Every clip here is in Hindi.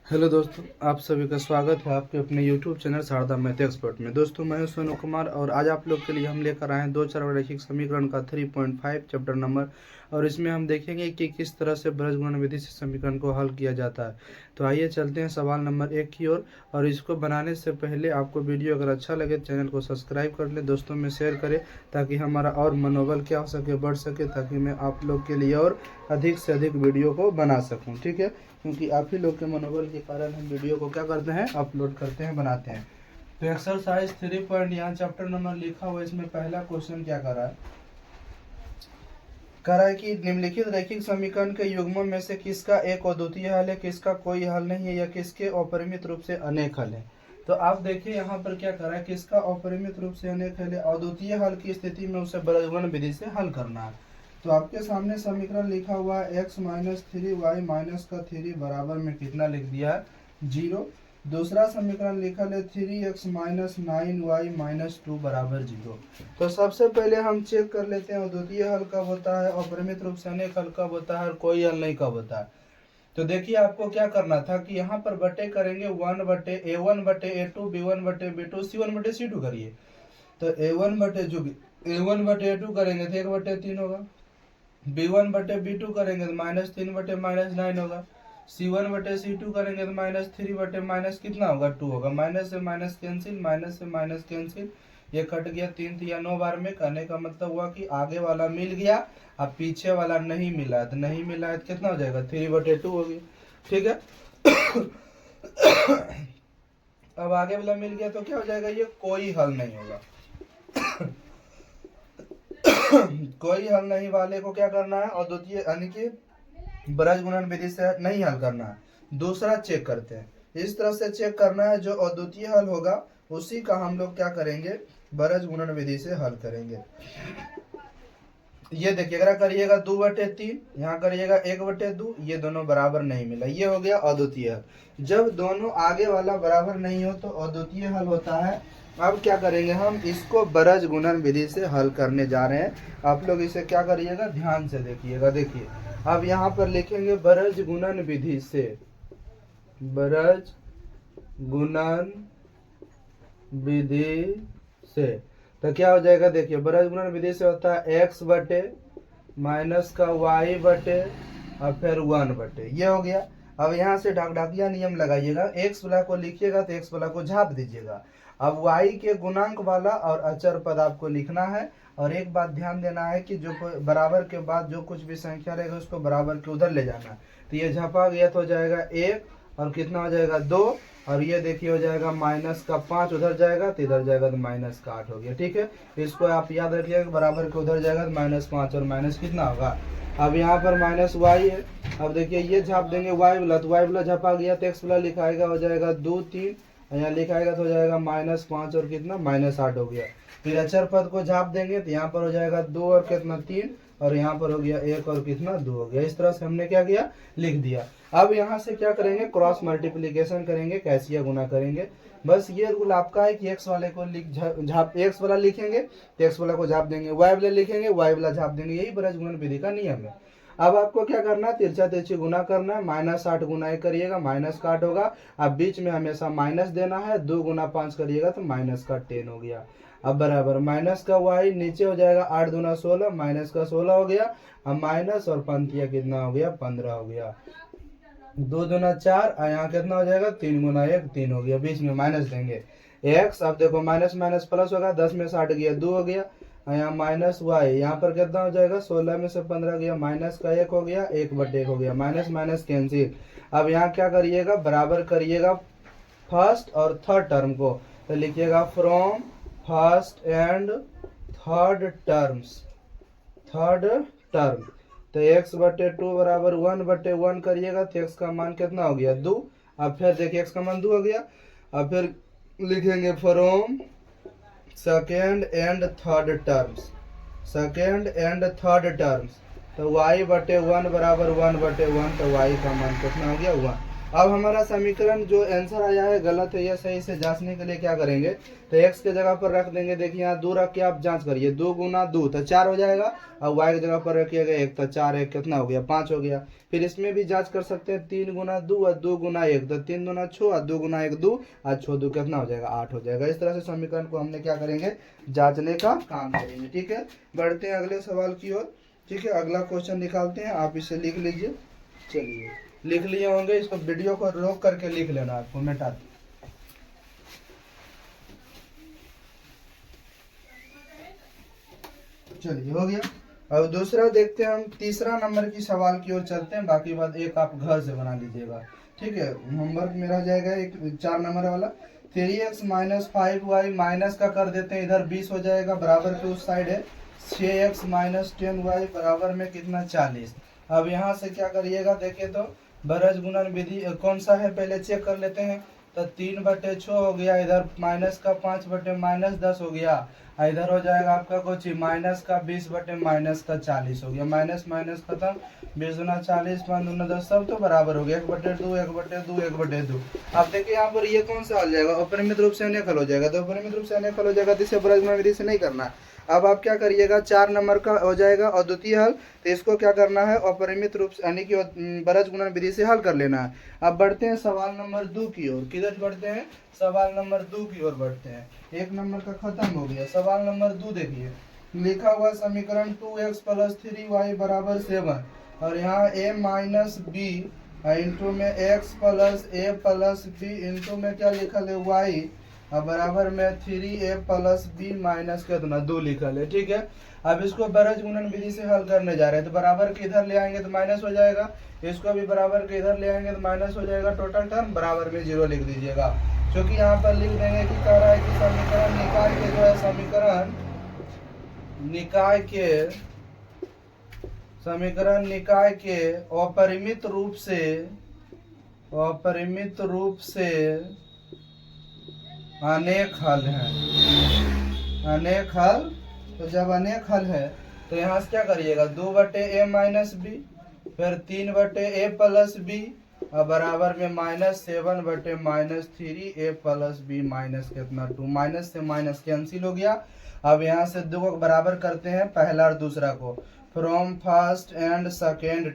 हेलो दोस्तों, आप सभी का स्वागत है आपके अपने YouTube channel Sharda math expert में। दोस्तों, मैं हूं सोनू कुमार और आज आप लोग के लिए हम लेकर आए हैं दो चर रैखिक समीकरण का 3.5 चैप्टर नंबर। और इसमें हम देखेंगे कि किस तरह से बृहस्पति विधि से समीकरण को हल किया जाता है। तो आइए चलते हैं सवाल नंबर 1 की ओर। और इसको बनाने से पहले आपको वीडियो अगर अच्छा लगे चैनल को सब्सक्राइब कर लें, दोस्तों में शेयर करें ताकि हमारा और मनोबल क्या हो सके, बढ़ सके, ताकि मैं आप लोग के लिए और अधिक से अधिक वीडियो को बना सकूँ। ठीक है, क्योंकि आप ही लोग के मनोबल के कारण हम वीडियो को क्या करते हैं, अपलोड करते हैं, बनाते हैं। तो एक्सरसाइज 3 पॉइंट यहाँ चैप्टर नंबर लिखा हुआ है। इसमें पहला क्वेश्चन क्या कर रहा है, कह रहा है कि निम्नलिखित रैखिक समीकरण के युग्मों में से किसका एक अद्वितीय हल है, किसका कोई हल नहीं है, या किसके अपरिमित रूप से अनेक हल है। तो आप देखिए यहाँ पर क्या कर रहा है, किसका अपरिमित रूप से अनेक हल है। अद्वितीय हल की स्थिति में उसे बृहस्पति विधि से हल करना है। तो आपके सामने समीकरण लिखा हुआ है x माइनस 3y माइनस का 3 बराबर में कितना लिख दिया है, 0। दूसरा समीकरण लिखा है 3x माइनस 9y माइनस 2 बराबर 0। तो सबसे पहले हम चेक कर लेते हैं अद्वितीय हल कब होता है, अपरिमित रूप से अनेक हल कब होता है और कोई हल नहीं कब होता है। तो देखिए आपको क्या करना था कि यहाँ पर बटे करेंगे 1/a1 बटे a2 b1 बटे b2 c1 बटे c2 करिए। तो a1 बटे a2 करेंगे तो 1/3 होगा, b1 बटे b2 करेंगे तो -3 बटे -9 होगा, c1 बटे c2 करेंगे तो -3 बटे माइनस कितना होगा, 2 होगा। माइनस से माइनस कैंसिल, माइनस से माइनस कैंसिल, ये कट गया। 3 या 9 बार में। कहने का मतलब हुआ कि आगे वाला मिल गया, अब पीछे वाला नहीं मिला है। तो नहीं मिला है तो कितना हो जाएगा, 3/2 हो गया। ठीक है। अब आगे वाला मिल गया तो क्या हो जाएगा, ये कोई हल नहीं होगा। कोई हल नहीं वाले को क्या करना है, अद्वितीय यानी कि बृहस्पति विधि से नहीं हल करना है। दूसरा चेक करते हैं, इस तरह से चेक करना है, जो अद्वितीय हल होगा उसी का हम लोग क्या करेंगे, बृहस्पति विधि से हल करेंगे। ये देखिए, अगर करिएगा 2/3, यहाँ करिएगा 1/2, ये दोनों बराबर नहीं मिला, ये हो गया अद्वितीय हल। जब दोनों आगे वाला बराबर नहीं हो तो अद्वितीय हल होता है। अब क्या करेंगे, हम इसको बृहस्पति विधि से हल करने जा रहे हैं। आप लोग इसे क्या करिएगा, ध्यान से देखिएगा। देखिए अब यहाँ पर लिखेंगे बृहस्पति विधि से, बृहस्पति विधि से। तो क्या हो जाएगा, देखिए बृहस्पति विधि से होता है x बटे माइनस का y बटे और फिर 1/, ये हो गया। अब यहाँ से ढकढकिया नियम लगाइएगा, x वाला को लिखिएगा तो x वाला को झाप दीजिएगा। अब y के गुणांक वाला और अचर पद आपको लिखना है। और एक बात ध्यान देना है कि जो बराबर के बाद जो कुछ भी संख्या रहेगा उसको बराबर के उधर ले जाना है। तो ये झापा गया तो हो जाएगा 1 और कितना हो जाएगा 2, और ये देखिए हो जाएगा माइनस का 5 उधर जाएगा तो इधर जाएगा तो माइनस का 8 हो गया। ठीक है, इसको आप याद रखिएगा, बराबर के उधर जाएगा तो -5 और माइनस कितना होगा। अब यहाँ पर -y है। अब देखिए ये झाप देंगे y वाला, तो y वाला झापा गया तो x वाला लिखाएगा, हो जाएगा 2 3, यहाँ लिखाएगा तो हो जाएगा -5 और कितना -8 हो गया। फिर अचर पद को झाप देंगे तो यहाँ पर हो जाएगा 2 और कितना 3, और यहाँ पर हो गया 1 और कितना 2 हो गया। इस तरह से हमने क्या किया, लिख दिया। अब यहाँ से क्या करेंगे, क्रॉस मल्टीप्लिकेशन करेंगे, कैसिया गुना करेंगे। बस ये रूल आपका है कि x वाले को x वाला लिखेंगे तो x वाला को झाप देंगे, y वाला लिखेंगे y वाला झाप देंगे। यही बृहस्पति विधि का नियम है। अब आपको क्या करना है, तिरछा तिरछी गुना करना है। -8 गुना 1 करिएगा, माइनस का 8 होगा। अब बीच में हमेशा माइनस देना है, 2 गुना 5 करिएगा तो माइनस का 10 हो गया। अब बराबर माइनस का y नीचे हो जाएगा, 8 दूना 16, माइनस का 16 हो गया। अब माइनस और पंथिया कितना हो गया, 15 हो गया। 2 दूना 4, यहाँ कितना हो जाएगा, 3 गुना 1 3 हो गया। बीच में माइनस देंगे x। अब देखो माइनस माइनस प्लस होगा, 10 में से 8 गया 2 हो गया। यहाँ माइनस y, यहाँ पर कितना हो जाएगा, 16 में से 15 गया, माइनस का 1 हो गया, 1/1 हो गया, माइनस माइनस कैंसिल। अब यहाँ क्या करिएगा, बराबर करिएगा फर्स्ट और थर्ड टर्म को। तो लिखिएगा from first and third terms, third term. तो x/2 बराबर 1/1 करिएगा तो x का मान कितना हो गया, 2। अब फिर देखिए x का मान 2 हो गया। अब फिर लिखेंगे from second and third terms, second and third terms. तो y/1 बराबर 1/1, तो y का मान कितना हो गया, 1। अब हमारा समीकरण जो आंसर आया है गलत है या सही से जांचने के लिए क्या करेंगे, तो x के जगह पर रख देंगे। देखिए यहाँ 2 रख के आप जांच करिए, 2 गुना 2 तो 4 हो जाएगा, और y की जगह पर रखिएगा 1 तो 4 1 कितना हो गया 5 हो गया। फिर इसमें भी जांच कर सकते हैं, 3 गुना 2 और 2 गुना 1 तो 3 गुना 6 और 2 गुना 1 2 और 6 2 कितना हो जाएगा 8 हो जाएगा। इस तरह से समीकरण को हमने क्या करेंगे, जांचने का काम करेंगे। ठीक है, बढ़ते हैं अगले सवाल की ओर। ठीक है, अगला क्वेश्चन निकालते हैं, आप इसे लिख लीजिए। चलिए, लिख लिए होंगे, इसको वीडियो को रोक करके लिख लेना, आपको मिटा। चलिए हो गया। अब दूसरा देखते हैं हम, तीसरा नंबर की सवाल की ओर चलते हैं, बाकी बात एक आप घर से बना लीजिएगा। ठीक है, होमवर्क मेरा जाएगा एक 4 नंबर वाला। 3x माइनस 5y माइनस का कर देते हैं, इधर 20 हो जाएगा, बराबर के उस साइड है 6x माइनस 10y बराबर में कितना 40। अब यहाँ से क्या करिएगा, देखिए तो बरज गुणन विधि कौन सा है पहले चेक कर लेते हैं। तो 3/6 हो गया, इधर माइनस का 5/-10 हो गया, इधर हो जाएगा आपका कुछ माइनस का 20/-40 हो गया। माइनस माइनस खत्म, 20 गुना 40 5 दूना 10 सब तो बराबर हो गया 1/2 1/2 1/2। अब देखिए यहाँ पर ये कौन सा आ जाएगा, अपरिमित रूप से अनेक हल हो जाएगा। तो अपरिमित रूप से अनेक हल हो जाएगा, तो इसे बरज गुणन विधि से नहीं करना। अब आप क्या करिएगा, 4 नंबर का हो जाएगा और द्वितीय हल, तो इसको क्या करना है, अपरिमित रूप से यानी कि बरज गुणन विधि से हल कर लेना है। अब बढ़ते हैं सवाल नंबर 2 की ओर। किधर बढ़ते हैं, सवाल नंबर 2 की ओर बढ़ते हैं। 1 नंबर का खत्म हो गया, सवाल नंबर 2 देखिए। लिखा हुआ समीकरण 2x + 3y = 7 और यहाँ a माइनस बी इंटू में x + a + b इंटू में क्या लिखल है y और बराबर में 3a + b माइनस कितना 2 लिखल है। ठीक है, अब इसको बरज गुणन विधि से हल करने जा रहे हैं, तो बराबर के इधर ले आएंगे तो माइनस हो जाएगा, इसको भी बराबर के इधर ले आएंगे तो माइनस हो जाएगा, टोटल टर्म बराबर में 0 लिख दीजिएगा। क्योंकि यहाँ पर लिख देंगे कि कह रहा है कि समीकरण निकाय के जो है समीकरण निकाय के अपरिमित रूप से अनेक हल हैं। अनेक हल, तो जब अनेक हल है तो यहाँ से क्या करिएगा, 2/a माइनस बी फिर 3/a + b और बराबर में -7/-3a + b माइनस कितना 2, माइनस से माइनस कैंसिल हो गया। अब यहाँ से 2 को बराबर करते हैं, पहला और दूसरा को, from first and second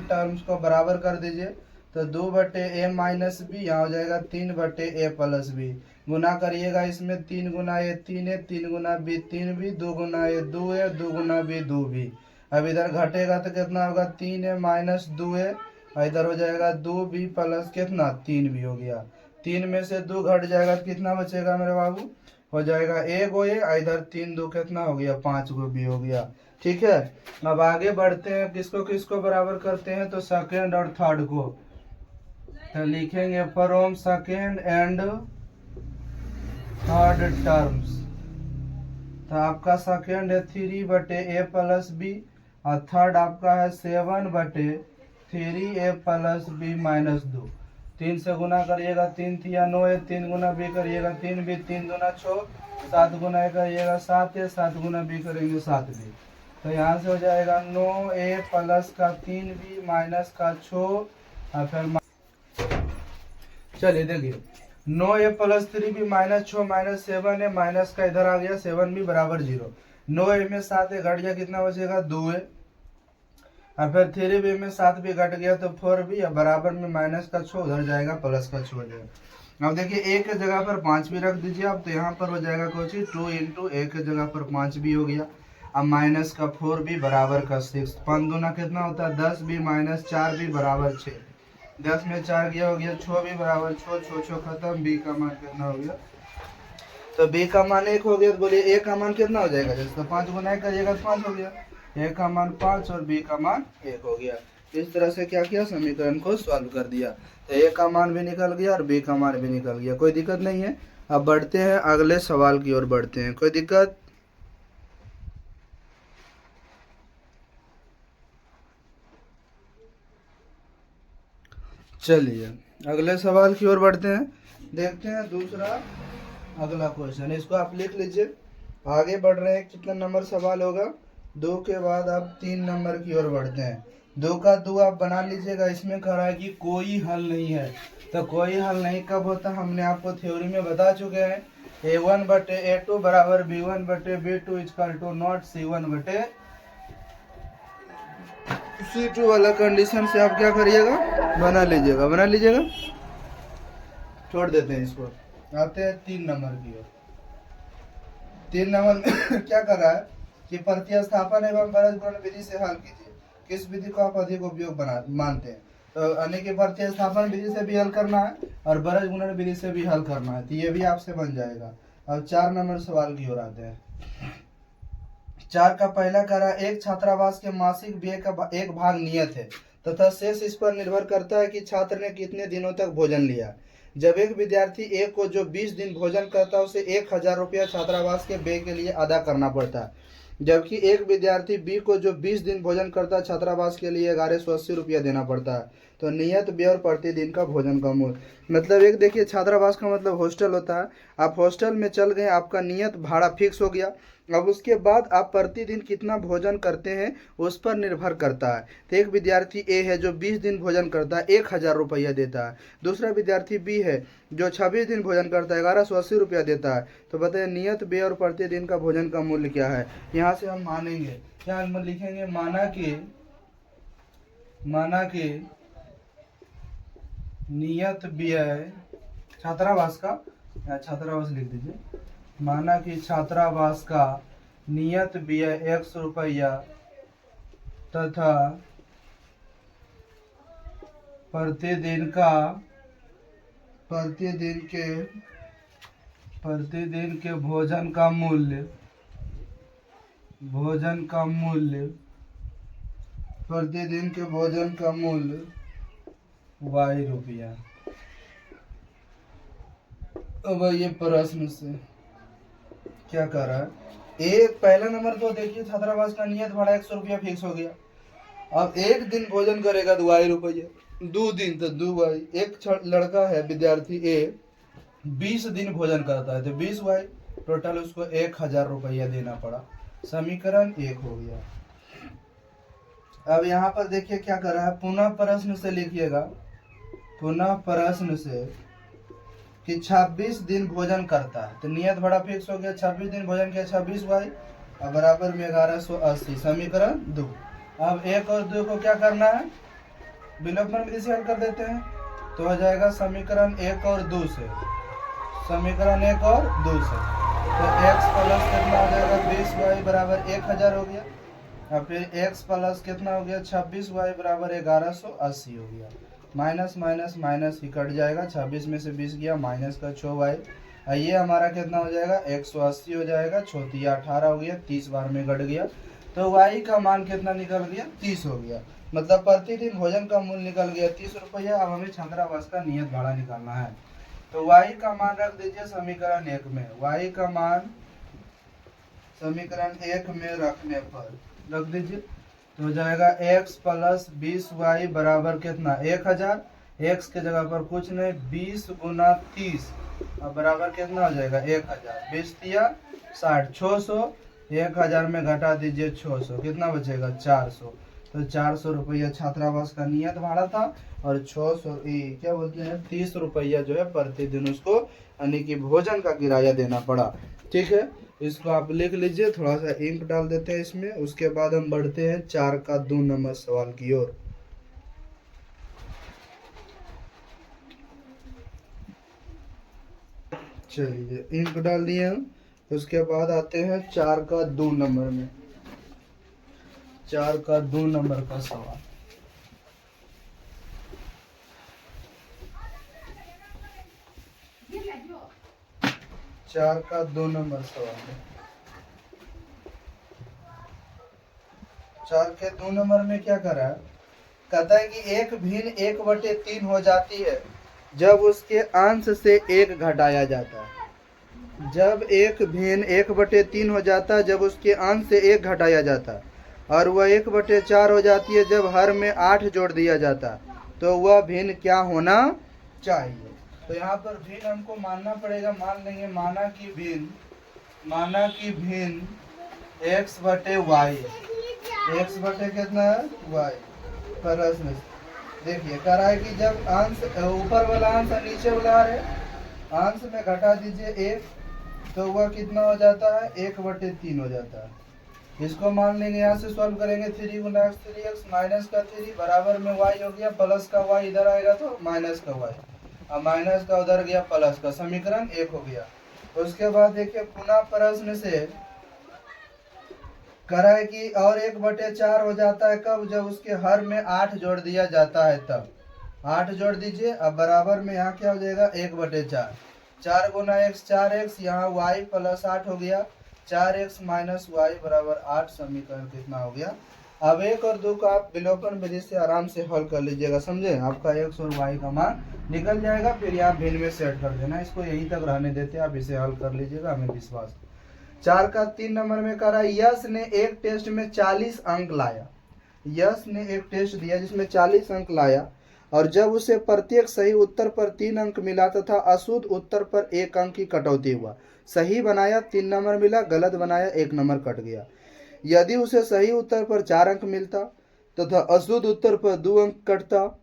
terms को बराबर कर दीजिए। तो 2/a माइनस बी यहाँ हो जाएगा 3/a + b, गुना करिएगा, इसमें 3 गुना a 3 है, 3 गुना b 3 भी, 2 गुना a 2 है, 2 गुना b 2 भी। अब इधर घटेगा तो कितना होगा, 3 है माइनस 2 है, और इधर हो जाएगा 2b प्लस कितना 3 भी हो गया। 3 में से 2 घट जाएगा तो कितना बचेगा मेरे बाबू, हो जाएगा 1 गो a, इधर 3 2 कितना हो गया 5 गो b हो गया। ठीक है, अब आगे बढ़ते हैं, किसको किसको बराबर करते हैं, तो सेकेंड और थर्ड को, तो लिखेंगे from second and third terms. तो आपका सेकेंड है 3/a + b और थर्ड आपका है 7/3a + b माइनस 2। 3 से गुना करिएगा, 3 3 9 है, 3 गुना b करिएगा 3 b, 3 दूना 6, 7 गुना a करिएगा 7 है, 7 गुना b करेंगे 7 b। तो यहाँ से हो जाएगा 9a + का 3b माइनस का 6 और फिर चलिए देखिए 9a + 3b माइनस 6 माइनस 7 है, माइनस का इधर आ गया 7b बराबर 0। 9a में 7 घट गया, कितना बचेगा 2 है, और फिर 3b में 7 भी घट गया तो 4b, बराबर में माइनस का 6 उधर जाएगा, प्लस का 6 हो जाएगा। अब देखिए a के जगह पर 5 भी रख दीजिए आप, तो यहाँ पर हो जाएगा कुछ 2 इंटू a के जगह पर 5 भी हो गया, अब माइनस का 4b बराबर का 6, 5 दूना कितना होता है 10b माइनस 4b बराबर 6, 10 में 4 गया हो गया 6 भी बराबर 6, 6 खत्म, b का मान कितना हो गया, तो b का मान 1 हो गया। तो बोलिए a का मान कितना हो जाएगा, जैसे तो 5 गुना करिएगा तो 5 हो गया, a का मान 5 और b का मान 1 हो गया। इस तरह से क्या किया, समीकरण को सॉल्व कर दिया, तो a का मान भी निकल गया और b का मान भी निकल गया, कोई दिक्कत नहीं है। अब बढ़ते हैं अगले सवाल की ओर बढ़ते हैं, कोई दिक्कत। चलिए अगले सवाल की ओर बढ़ते हैं, देखते हैं दूसरा अगला क्वेश्चन, इसको आप लिख लीजिए। आगे बढ़ रहे हैं, कितना नंबर सवाल होगा, 2 के बाद आप 3 नंबर की ओर बढ़ते हैं। दो का दो आप बना लीजिएगा। इसमें कह रहा है कि कोई हल नहीं है, तो कोई हल नहीं कब होता, हमने आपको थ्योरी में बता चुके हैं। A1 बटे A2 बराबर B1 बटे B2 equal to not C1 बटे C2 वाला कंडीशन से आप क्या करिएगा, बना लीजिएगा। छोड़ देते हैं इसको, आते हैं 3 नंबर की ओर। 3 नंबर में क्या कर रहा है कि प्रतिस्थापन एवं परस्पर गुणन विधि से हल कीजिए। किस विधि को आप अधिक उपयोग मानते हैं, तो यानी कि प्रतिस्थापन विधि से भी हल करना है और बरज गुणन विधि से भी हल करना है, तो ये भी आपसे बन जाएगा। अब 4 नंबर सवाल की ओर आते हैं। 4 का पहला कह रहा है एक छात्रावास के मासिक व्यय का एक भाग नियत है तथा शेष इस पर निर्भर करता है कि छात्र ने कितने दिनों तक भोजन लिया। जब एक विद्यार्थी ए को जो 20 दिन भोजन करता है उसे 1000 रुपया छात्रावास के व्यय के लिए अदा करना पड़ता है, जबकि एक विद्यार्थी बी को जो 20 दिन भोजन करता है छात्रावास के लिए 1180 रुपया देना पड़ता है। तो नियत व्यय और प्रतिदिन का भोजन का मूल्य, मतलब एक देखिए छात्रावास का मतलब हॉस्टल होता है। आप हॉस्टल में चल गए, आपका नियत भाड़ा फिक्स हो गया। अब उसके बाद आप प्रतिदिन कितना भोजन करते हैं उस पर निर्भर करता है। तो एक विद्यार्थी ए है जो 20 दिन भोजन करता है 1000 रुपया देता है। दूसरा विद्यार्थी बी है जो 26 दिन भोजन करता है 1180 रुपया देता है। तो बताइए नियत व्यय और प्रतिदिन का भोजन का मूल्य क्या है। यहाँ से हम मानेंगे, क्या हम लिखेंगे, माना कि नियत व्यय छात्रावास का, छात्रावास लिख दीजिए, माना कि छात्रावास का नियत व्यय 100 रुपया तथा प्रतिदिन के भोजन का मूल्य प्रतिदिन के भोजन का मूल्य y रुपया। अब ये प्रश्न से क्या कर रहा है, एक पहला नंबर तो देखिए छात्रावास का नियत भाड़ा 100 रुपया फिक्स हो गया। अब एक दिन भोजन करेगा तो y रुपया, 2 दिन तो 2y। एक लड़का है विद्यार्थी ए 20 दिन भोजन करता है तो 20y, टोटल उसको 1000 रुपया देना पड़ा। समीकरण 1 हो गया। अब यहाँ पर देखिए क्या कर रहा है, पुनः प्रश्न से लिखिएगा, पुनः प्रश्न से कि 26 दिन भोजन करता है तो नियत भाड़ा फिक्स हो गया। 26 दिन भोजन किया 26y और बराबर में 1180, समीकरण 2। अब 1 और 2 को क्या करना है, विलोपन विधि से हल कर देते हैं, तो हो जाएगा समीकरण 1 और 2 से, समीकरण 1 और 2 से। तो x प्लस कितना हो जाएगा 20y बराबर 1000 हो गया, और फिर x प्लस कितना हो गया 26y बराबर 1180 हो गया। माइनस माइनस माइनस ही कट जाएगा, 26 में से 20 गया, माइनस का 6y, ये हमारा कितना हो जाएगा 180 हो जाएगा, 6 18 हो गया, 30 बार में घट गया। तो y का मान कितना निकल गया 30 हो गया, मतलब प्रतिदिन भोजन का मूल्य निकल गया 30 रुपया। अब हमें छात्रावास का नियत भाड़ा निकालना है, तो y का मान रख दीजिए समीकरण 1 में। y का मान समीकरण 1 में रखने पर रख दीजिए तो हो जाएगा x प्लस 20y बराबर कितना 1000, x के जगह पर कुछ नहीं 20 गुना 30 अब बराबर कितना हो जाएगा 1000, 20 दिया 60, 600, 1000 में घटा दीजिए 600, कितना बचेगा 400। तो 400 रुपया छात्रावास का नियत भाड़ा था और 600 क्या बोलते हैं 30 रुपया जो है प्रतिदिन उसको यानी कि भोजन का किराया देना पड़ा। ठीक है, इसको आप लिख लीजिए, थोड़ा सा इंक डाल देते हैं इसमें। उसके बाद हम बढ़ते हैं 4 का 2 नंबर सवाल की ओर। चलिए इंक डाल दिए हम, उसके बाद आते हैं 4 का 2 नंबर में। 4 का 2 नंबर का सवाल। चार का 2 नंबर सवाल है। 4 के 2 नंबर में क्या करा है, कहता है कि एक भिन्न 1/3 हो जाती है जब उसके अंश से 1 घटाया जाता है। जब एक भिन्न 1/3 हो जाता है जब उसके अंश से 1 घटाया जाता है, और वह 1/4 हो जाती है जब हर में 8 जोड़ दिया जाता, तो वह भिन्न क्या होना चाहिए। तो यहाँ पर भिन्न हमको मानना पड़ेगा, मान लेंगे माना कि भिन्न x/y, x बटे कितना है y, प्रश्न देखिए कह रहा है कि जब अंश ऊपर वाला अंश और नीचे वाला आ रहा है, अंश में घटा दीजिए 1, तो वह कितना हो जाता है 1/3 हो जाता है। इसको मान लेंगे, यहाँ से सॉल्व करेंगे 3 गुना x 3x माइनस का 3 बराबर में y हो गया, प्लस का y इधर आएगा तो माइनस का y, और माइनस का उधर गया प्लस का, समीकरण 1 हो गया। उसके बाद देखिए पुनः प्रश्न से कह रहा है कि और 1/4 हो जाता है कब, जब उसके हर में 8 जोड़ दिया जाता है तब। 8 जोड़ दीजिए, अब बराबर में यहाँ क्या हो जाएगा 1/4, 4 गुना x 4x, यहाँ y प्लस 8 हो गया, 4x माइनस वाई बराबर 8, समीकरण कितना हो गया। अब 1 और 2 का आप विलोपन विधि से आराम से हल कर लीजिएगा, समझे, आपका x और y का मान निकल जाएगा। फिर यहाँ भिन्न में सेट कर देना, इसको यहीं तक रहने देते आप इसे हल कर लीजिएगा, हमें विश्वास। 4 का 3 नंबर में कह रहा है यश ने एक टेस्ट में 40 अंक लाया। यश ने एक टेस्ट दिया जिसमें 40 अंक लाया, और जब उसे प्रत्येक सही उत्तर पर 3 अंक मिला तथा अशुद्ध उत्तर पर 1 अंक की कटौती हुआ। सही बनाया 3 नंबर मिला, गलत बनाया 1 नंबर कट गया। यदि उसे सही उत्तर पर 4 अंक मिलता तथा अशुद्ध उत्तर पर 2 अंक कटता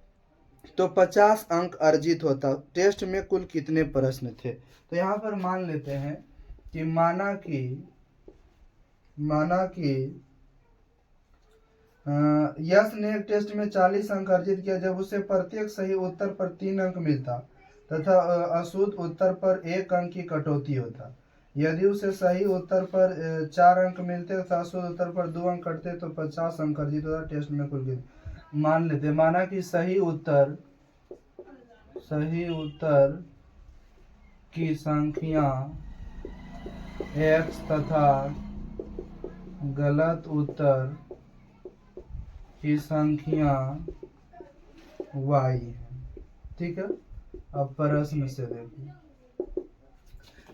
तो 50 अंक अर्जित होता। टेस्ट में कुल कितने प्रश्न थे। तो यहाँ पर मान लेते हैं कि माना कि यश ने एक टेस्ट में 40 अंक अर्जित किया जब उसे प्रत्येक सही उत्तर पर 3 अंक मिलता तथा अशुद्ध उत्तर पर 1 अंक की कटौती होता। यदि उसे सही उत्तर पर 4 अंक मिलते तथा अशुद्ध उत्तर पर 2 अंक कटते तो 50 अंक अर्जित होता। टेस्ट में कुल कितने। मान लेते, माना कि सही उत्तर की संख्या x तथा गलत उत्तर की संख्या y है, ठीक है। अब प्रश्न से देखिए,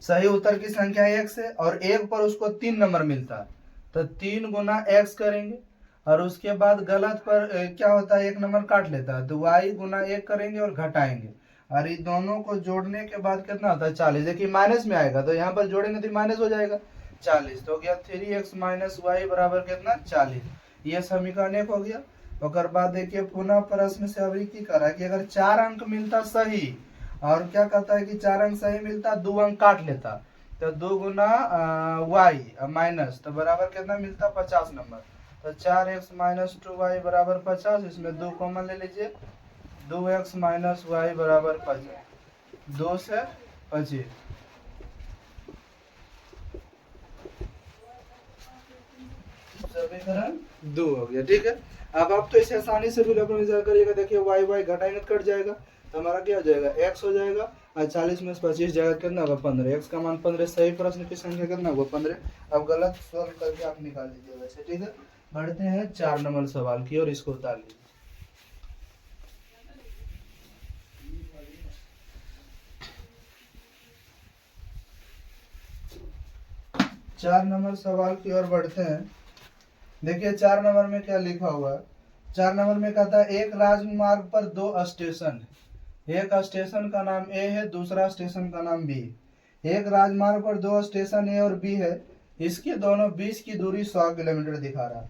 सही उत्तर की संख्या x है और 1 पर उसको 3 नंबर मिलता है, तो 3 गुना x करेंगे, और उसके बाद गलत पर क्या होता है 1 नंबर काट लेता है, तो y गुना 1 करेंगे और घटाएंगे, और ये दोनों को जोड़ने के बाद कितना होता है 40। देखिए माइनस में आएगा तो यहाँ पर जोड़ेंगे तो माइनस हो जाएगा 40, तो हो गया 3x माइनस वाई बराबर कितना 40। ये समीकरण 1 हो गया। और बाद देखिए पुनः प्रश्न से अभी की कर रहा है कि अगर 4 अंक मिलता सही, और क्या कहता है कि 4 अंक सही मिलता 2 अंक काट लेता, तो 2 गुना वाई माइनस, तो बराबर कितना मिलता 50 नंबर। तो 4x माइनस 2y बराबर 50, इसमें 2 कॉमन ले लीजिए, 2x माइनस वाई बराबर 50, 2 से 25। समीकरण 2 हो गया, ठीक है। अब आप तो इसे आसानी से विलोपन विचार करिएगा, देखिए y घटाएंगे कट जाएगा, तो हमारा क्या हो जाएगा x हो जाएगा, और 40 में 25 जाएगा कितना होगा 15, x का मान 15। सही प्रश्न की संख्या कितना होगा 15। अब गलत सॉल्व करके आप निकाल लीजिए वैसे, ठीक है। बढ़ते हैं 4 नंबर सवाल की और इसको उतार लीजिए। 4 नंबर सवाल की ओर बढ़ते हैं। देखिए 4 नंबर में क्या लिखा हुआ है। 4 नंबर में कहता है एक राजमार्ग पर 2 स्टेशन है, एक स्टेशन का नाम ए है, दूसरा स्टेशन का नाम बी। एक राजमार्ग पर 2 स्टेशन ए और बी है, इसके दोनों बीच की दूरी 100 किलोमीटर दिखा रहा है।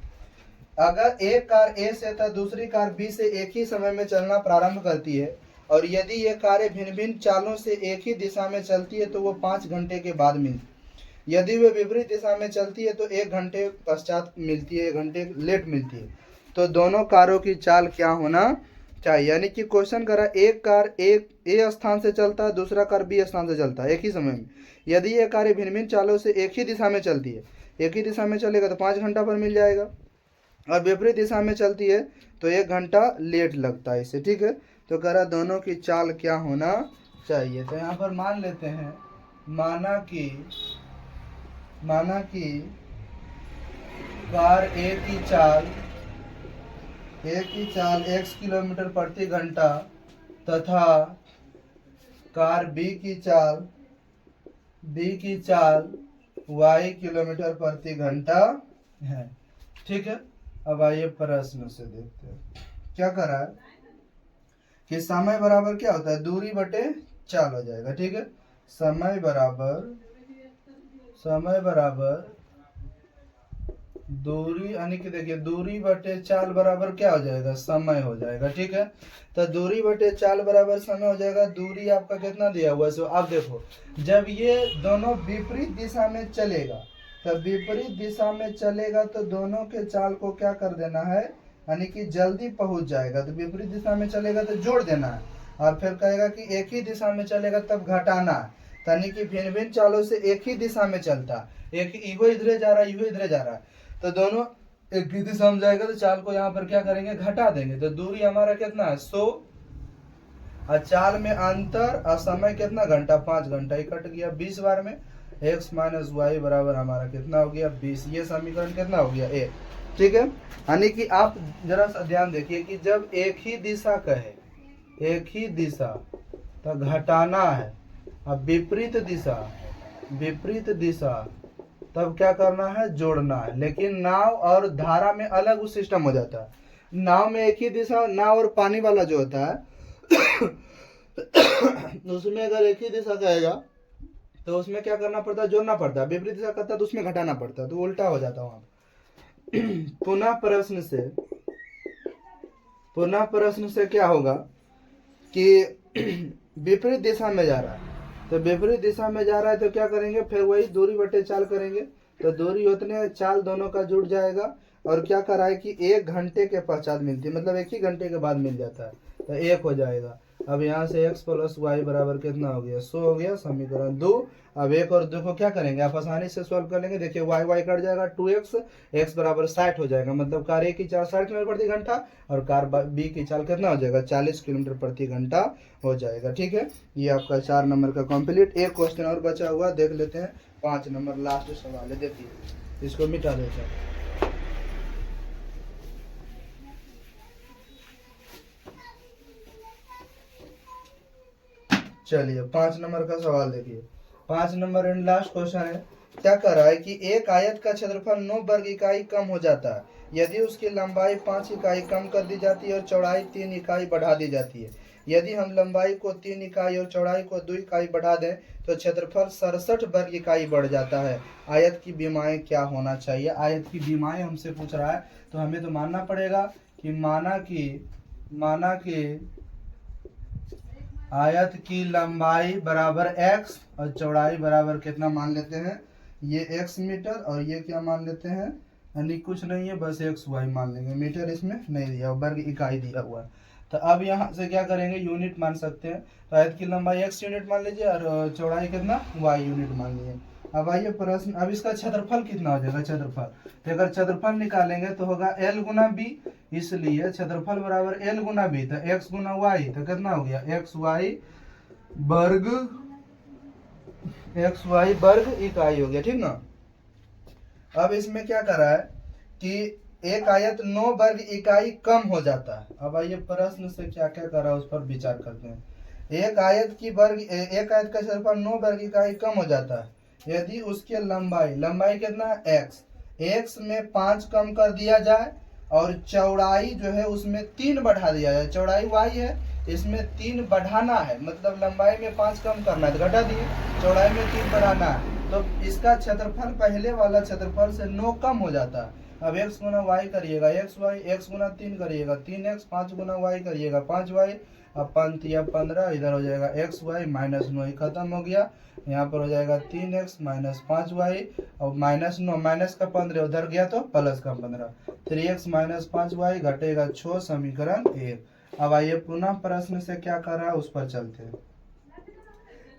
अगर एक कार ए से तथा दूसरी कार बी से एक ही समय में चलना प्रारंभ करती है, और यदि ये कारें भिन्न भिन्न चालों से एक ही दिशा में चलती है तो वो 5 घंटे के बाद मिलती। यदि वे विपरीत दिशा में चलती है तो 1 घंटे पश्चात मिलती है, 1 घंटे लेट मिलती है। तो दोनों कारों की चाल क्या होना चाहिए। यानी कि क्वेश्चन करा, एक कार एक ए स्थान से चलता है, दूसरा कार बी स्थान से चलता है एक ही समय में। यदि ये कारें भिन्न भिन्न चालों से एक ही दिशा में चलती है, एक ही दिशा में चलेगा तो 5 घंटा पर मिल जाएगा, और विपरीत दिशा में चलती है तो 1 घंटा लेट लगता है इसे, ठीक है। तो कह रहा दोनों की चाल क्या होना चाहिए। तो यहाँ पर मान लेते हैं, माना कि कार ए की चाल x किलोमीटर प्रति घंटा तथा कार बी की चाल y किलोमीटर प्रति घंटा है, ठीक है। अब आइए प्रश्न से देखते हैं क्या कर रहा है कि समय बराबर क्या होता है दूरी बटे चाल हो जाएगा, ठीक है। समय बराबर दूरी यानी कि देखिए दूरी बटे चाल बराबर क्या हो जाएगा, समय हो जाएगा। ठीक है, तो दूरी बटे चाल बराबर समय हो जाएगा। दूरी आपका कितना दिया हुआ है, सो अब देखो जब ये दोनों विपरीत दिशा में चलेगा, तो विपरीत दिशा में चलेगा तो दोनों के चाल को क्या कर देना है, यानी कि जल्दी पहुंच जाएगा। तो विपरीत दिशा में चलेगा तो जोड़ देना है, और फिर कहेगा कि एक ही दिशा में चलेगा तब घटाना है, यानी कि भिन्न भिन्न चालों से एक ही दिशा में चलता, एक इहो इधरे जा रहा है, इहो इधरे जा रहा है, तो दोनों एक ही दिशा में जाएगा, तो चाल को यहाँ पर क्या करेंगे, घटा देंगे। तो दूरी हमारा कितना है 100, और चाल में अंतर और समय कितना घंटा, 5 घंटा ही कट गया 20 बार में। x माइनस वाई बराबर हमारा कितना हो गया 20। ये समीकरण कितना हो गया ए। ठीक है, यानी कि आप जरा सा ध्यान देखिए कि जब एक ही दिशा कहे, एक ही दिशा तो घटाना है, अब विपरीत दिशा, विपरीत दिशा तब क्या करना है, जोड़ना है। लेकिन नाव और धारा में अलग उस सिस्टम हो जाता है। नाव में एक ही दिशा, नाव और पानी वाला जो होता है उसमें अगर एक ही दिशा कहेगा तो उसमें क्या करना पड़ता है, जोड़ना पड़ता है। विपरीत दिशा करता है तो उसमें घटाना पड़ता है, तो उल्टा हो जाता है वहां। पुनः प्रश्न से क्या होगा कि विपरीत दिशा में जा रहा है, तो विपरीत दिशा में जा रहा है तो क्या करेंगे, फिर वही दूरी बटे चाल करेंगे, तो दूरी उतने चाल दोनों का जुड़ जाएगा। और क्या करा है कि 1 घंटे के पश्चात मिलती है, मतलब 1 ही घंटे के बाद मिल जाता है, तो 1 हो जाएगा। अब यहाँ से x प्लस वाई बराबर कितना हो गया, 100 हो गया, समीकरण 2। अब 1 और 2 को क्या करेंगे, आप आसानी से सॉल्व कर लेंगे। देखिए y y कट जाएगा, 2x, x बराबर 60 हो जाएगा, मतलब कार ए की चाल 60 किलोमीटर प्रति घंटा, और कार बी की चाल कितना हो जाएगा, 40 किलोमीटर प्रति घंटा हो जाएगा। ठीक है, ये आपका 4 नंबर का कंप्लीट। एक क्वेश्चन और बचा हुआ, देख लेते हैं। 5 नंबर लास्ट सवाल है, देखिए इसको मिटा देते हैं। चलिए 5 नंबर का सवाल देखिए। 5 नंबर एंड लास्ट क्वेश्चन है। क्या कर रहा है कि एक आयत का क्षेत्रफल 9 वर्ग इकाई कम हो जाता है यदि उसकी लंबाई 5 इकाई कम कर दी जाती है और चौड़ाई 3 इकाई बढ़ा दी जाती है। यदि हम लंबाई को 3 इकाई और चौड़ाई को 2 इकाई बढ़ा दें तो क्षेत्रफल 67 वर्ग इकाई बढ़ जाता है। आयत की विमाएं क्या होना चाहिए। आयत की विमाएं हमसे पूछ रहा है, तो हमें तो मानना पड़ेगा कि माना कि आयत की लंबाई बराबर x और चौड़ाई बराबर कितना मान लेते हैं, ये x मीटर, और ये क्या मान लेते हैं, यानी कुछ नहीं है, बस x y मान लेंगे। मीटर इसमें नहीं दिया, वर्ग इकाई दिया हुआ है। तो अब यहाँ से क्या करेंगे, यूनिट मान सकते हैं। तो आयत की लंबाई x यूनिट मान लीजिए और चौड़ाई कितना y यूनिट मान लीजिए। अब आइए प्रश्न, अब इसका क्षेत्रफल कितना हो जाएगा, क्षेत्रफल, तो अगर क्षेत्रफल निकालेंगे तो होगा l गुना बी, इसलिए क्षेत्रफल बराबर l गुना बी, तो x गुना y, तो कितना हो गया x y वर्ग इकाई हो गया। ठीक ना। अब इसमें क्या कर रहा है कि एक आयत 9 वर्ग इकाई कम हो जाता है। अब आइए प्रश्न से क्या क्या कर रहा है उस पर विचार करते हैं। एक आयत का क्षेत्रफल 9 वर्ग इकाई कम हो जाता है यदि उसके लंबाई कितना है x में 5 कम कर दिया जाए और चौड़ाई जो है उसमें 3 बढ़ा दिया जाए। चौड़ाई y है, इसमें 3 बढ़ाना है, मतलब लंबाई में 5 कम करना है तो घटा दिए, चौड़ाई में 3 बढ़ाना है, तो इसका क्षेत्रफल पहले वाला क्षेत्रफल से 9 कम हो जाता है। अब x गुना y करिएगा x गुना 3 करिएगा 3x, 5 गुना y करिएगा 5y, अब 5 या 15, इधर हो जाएगा एक्स वाई माइनस 9, खत्म हो गया। यहाँ पर हो जाएगा 3x माइनस 5y, और माइनस 9 माइनस का 15 उधर गया तो प्लस का 15, 3x माइनस 5y घटेगा 6, समीकरण 1। अब आइए पुनः प्रश्न से क्या कर रहा है उस पर चलते हैं।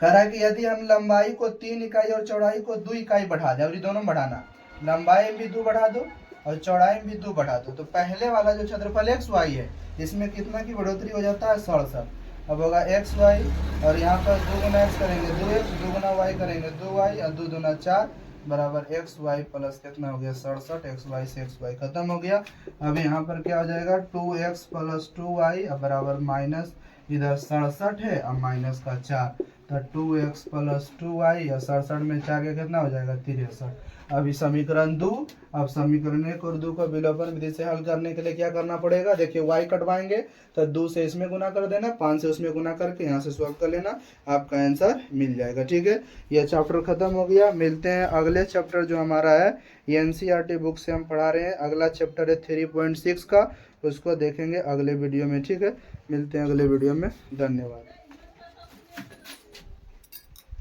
कह रहा है कि यदि हम लंबाई को 3 इकाई और चौड़ाई को 2 इकाई बढ़ा दें, और ये दोनों बढ़ाना, लंबाई में भी 2 बढ़ा दो और चौड़ाई में भी 2 बढ़ा दो, तो पहले वाला जो क्षेत्रफल एक्स वाई है इसमें कितना की बढ़ोतरी हो जाता है 67। अब होगा एक्स वाई, और यहाँ पर 2 गुना एक्स करेंगे 2x, 2 गुना वाई करेंगे 2y, और 2 दूना 4 बराबर एक्स वाई प्लस कितना हो गया 67, एक्स वाई से एक्स वाई खत्म हो गया। अब यहाँ पर क्या हो जाएगा 2x प्लस 2y बराबर माइनस, इधर 67 है और माइनस का 4, तो 2x प्लस 2y, या 67 में 4 का कितना हो जाएगा 63। अभी समीकरण 2, अब समीकरण 1 और 2 को विलोपन विधि से हल करने के लिए क्या करना पड़ेगा, देखिए y कटवाएंगे तो 2 से इसमें गुना कर देना, 5 से उसमें गुना करके यहाँ से सॉल्व कर लेना, आपका आंसर मिल जाएगा। ठीक है, यह चैप्टर खत्म हो गया। मिलते हैं अगले चैप्टर जो हमारा है, ये एनसीईआरटी बुक से हम पढ़ा रहे हैं। अगला चैप्टर है 3.6 का, उसको देखेंगे अगले वीडियो में। ठीक है, मिलते हैं अगले वीडियो में, धन्यवाद।